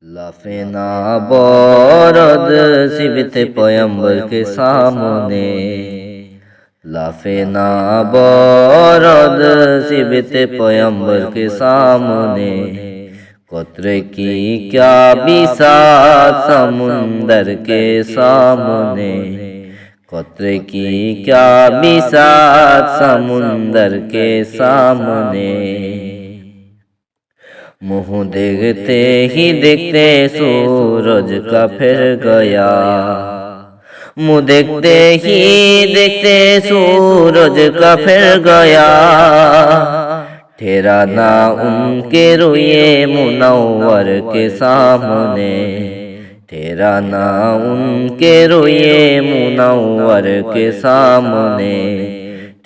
लाफेना बरद सिबते पैगंबर के सामने, लाफेना बरद सिबते पैगंबर के सामने। कतरे की क्या बिसात समुंदर के सामने, कतरे की क्या बिसात समुंदर के सामने। मुँह देखते ही देखते सूरज का फिर गया, मुँह देखते ही देखते सूरज का फिर गया। ठहरा ना उनके रोए मुनव्वर के सामने, ठहरा ना उनके रोए मुनव्वर के सामने,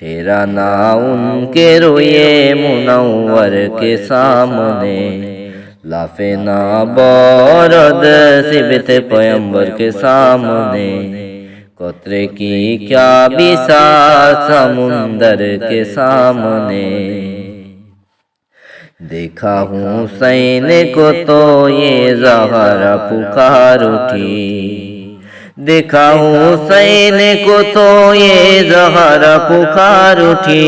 ठहरा ना उनके रोए मुनव्वर के सामने। लाफेना बरद सिबते पैगंबर के सामने, कतरे की क्या बिसात समुंदर के सामने। देखा हुसैन को तो ये ज़हरा पुकार उठी, देखा हुसैन को तो ये ज़हरा पुकार उठी।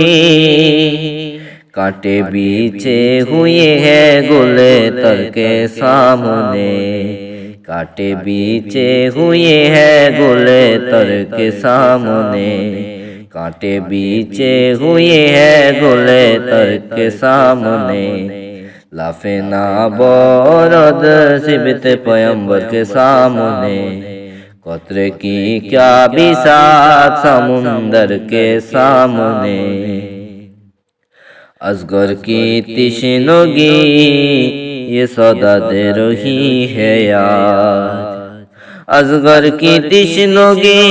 कांटे बीचे हुए हैं गुले तर के सामने, कांटे बीचे हुए हैं गुले तर के सामने, कांटे बीचे हुए हैं गुले तर के सामने। लाफेना बरद सिबते पैगंबर के सामने, कतरे की क्या बिसात समुंदर के सामने। असगर की तिश्नगी ये सदा दे रही है याद, असगर की तिश्नगी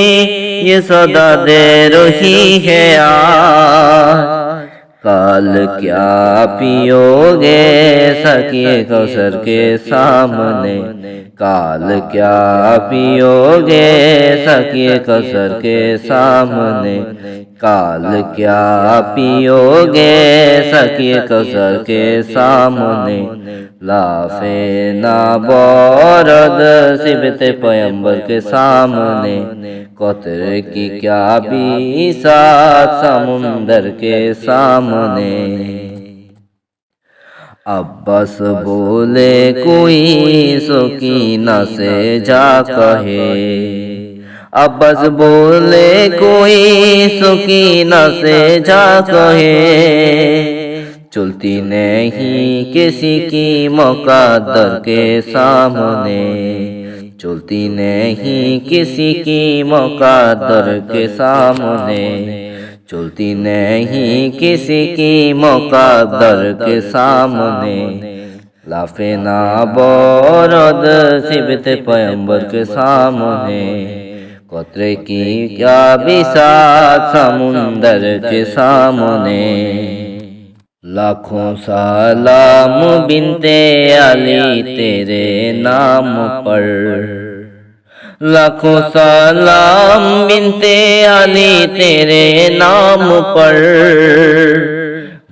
ये सदा दे रही है याद। काल क्या पियोगे सकिए कौसर के सामने, काल क्या पियोगे सकिए कौसर के सामने, काल क्या पियोगे सकिए कौसर के सामने। लाफेना बरद सिबते पैगंबर के सामने, कतरे की क्या बिसात समुंदर के सामने। अब्बास बोले कोई सुकीना से जा कहे, अब्बास बोले कोई सुकीना से जा कहे। चलती नहीं किसी की मुक़द्दर के सामने, चलती नहीं किसी की मुक़द्दर के सामने, चलती नहीं किसी की मुक़द्दर के सामने। लाफेना बरद सिबते पैगंबर के सामने, कतरे की क्या बिसात समुंदर के सामने। लाखों सलाम बिनते अली तेरे नाम पर, लाखों सलाम बिनते अली तेरे नाम पर।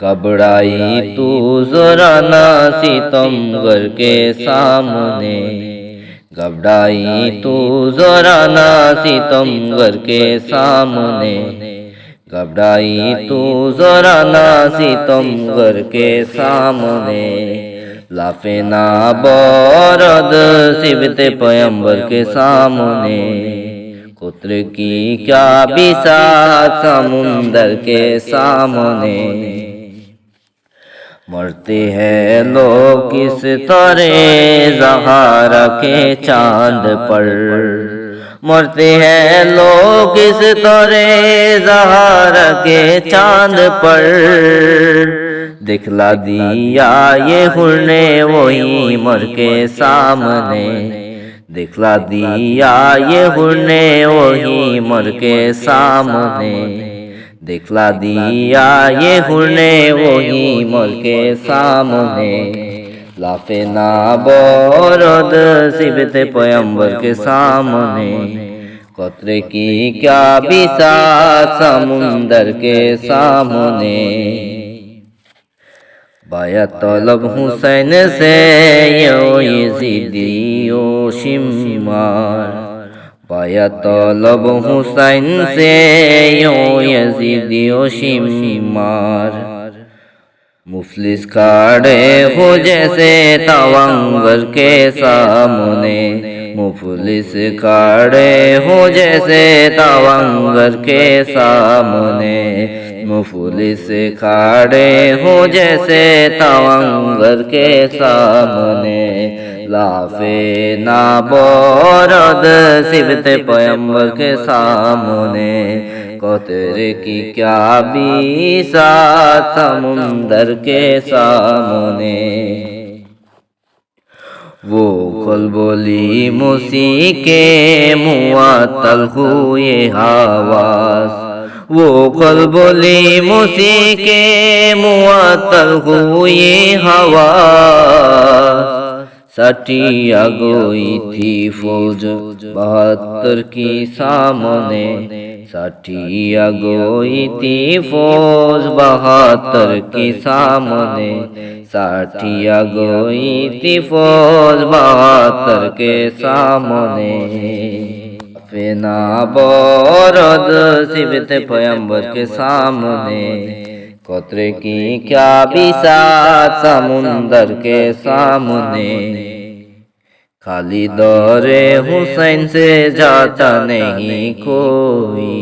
घबराई तू जरा ना सितमगर के सामने, घबराई तू जरा ना सितमगर के सामने, घबराई तू जरा ना सितमगर के सामने। लाफेना बरद सिबते पैगंबर के सामने, कतरे की क्या बिसात समुंदर के सामने। मरते हैं लोग किस तरह ज़हरा के चांद पर, मरते हैं लोग किस तरह ज़हरा के चांद पर। दिखला दिया ये हुर ने वही मर के सामने, दिखला दिया ये हुर ने वही मर के सामने, दिखला दिया ये हुर ने वही मर के सामने। लाफेना बरद सिबते पैगंबर के सामने, कतरे की क्या बिसात समुंदर के सामने। पाया तलब हुसैन से यो यजीदियो शिमार, पाया तलब हुसैन से यो यजीदियो शिमार। मुफलिस खड़े हो जैसे तवंगर के सामने, मुफलिस खड़े हो जैसे तवंगर के सामने, मुफलिस खड़े हो जैसे तवंगर के सामने। लाफे ना बोरद सिबत पैगंबर के सामने, कतरे की क्या बिसात समुंदर के सामने। वो खलबली मुसी के मुअत्तल हुए हवास, वो खलबली मुसी के मुअत्तल हुए हवास। सटिया गोई थी फौज 72 की सामने, सटिया गोई थी फौज 72 की सामने, सटिया गोई थी फौज 72 के सामने। फेना बोरद सिबत पैगंबर के सामने, कतरे की क्या बिसात समुंदर के सामने। खाली दौरे हुसैन से जाता नहीं कोई,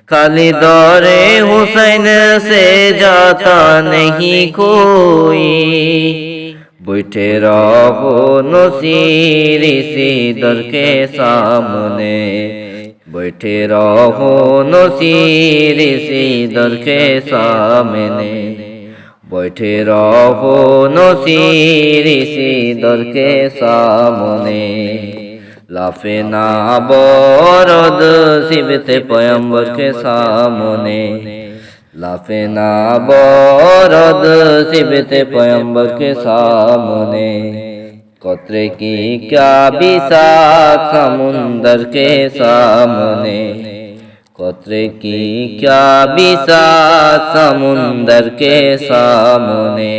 खाली दौरे हुसैन से जाता नहीं कोई। बैठे रहो नसीर सिदर के सामने, बैठे रहो नसीर सिदर के सामने, बैठे रहो नसीर सिदर के सामने। लाफे ना बोरद सिबत पैगंबर के सामने, लाफे ना बोरद सिबत पैगंबर के सामने। कतरे की क्या बिसात समुंदर के सामने, कतरे की क्या बिसात समुंदर के सामने।